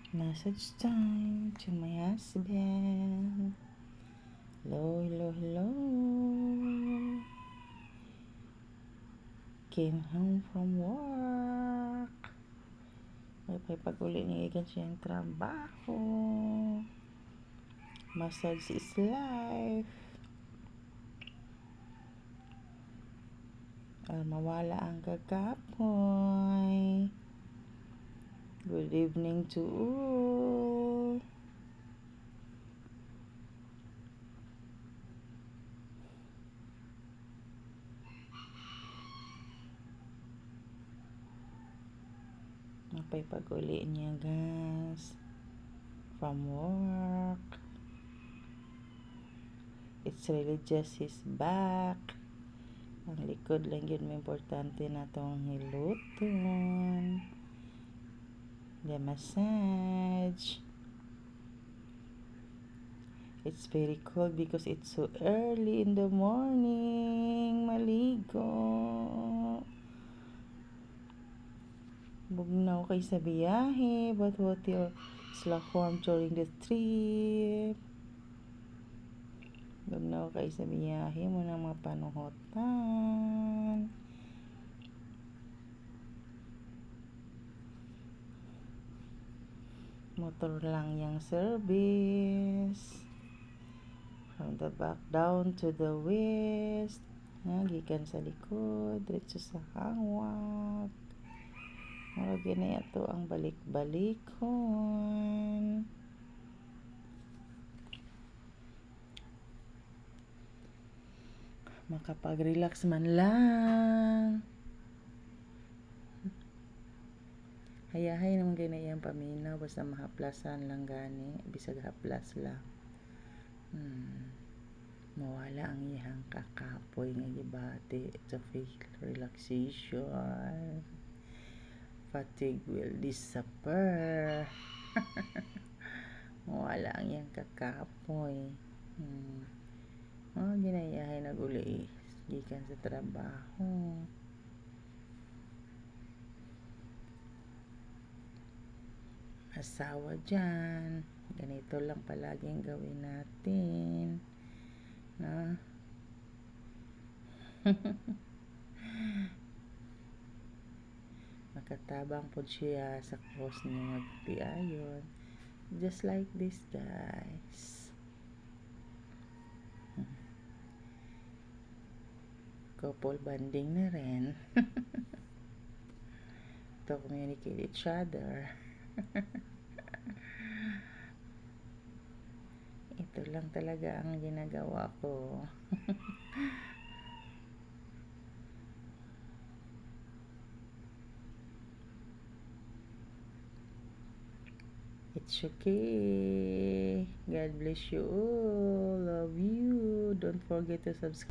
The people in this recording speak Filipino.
Message time to my husband. Hello, hello, hello. Came home from work. May pag-uli niya ikan siya yung trabaho. Massage is life. Mawala ang kakapoy. Good evening to all. May pag-uli niya guys from work. It's really just his back. Ang likod lang yun may importante na itong hiluton. The massage. It's very cold because it's so early in the morning. Maligo. Bugnaw kay sa biyahe. But what your slaform during the trip? Bugnaw kay sa biyahe mo na mga panuhotan. Motor lang yung service. From the back down to the west. Gikan sa likod. Diretso sa hangwak. Maragi na ito ang balik-balikon. Makapag-relax man lang. Hayahay naman kayo na iyang paminaw. Basta mahaplasan lang gani. Bisag haplas lang. Mawala ang iyang kakapoy nga gibati sa facial relaxation. Fatigue will disappear. Mawala ang iyang kakapoy. Ginayahay na guli gikan sa trabaho. Asawa dyan, ganito lang palaging gawin natin na makatabang po siya sa cross niya magtiayon, just like this guys. Couple banding na rin. To communicate each other. Ito lang talaga ang ginagawa ko. It's okay. God bless you all. Love you. Don't forget to subscribe.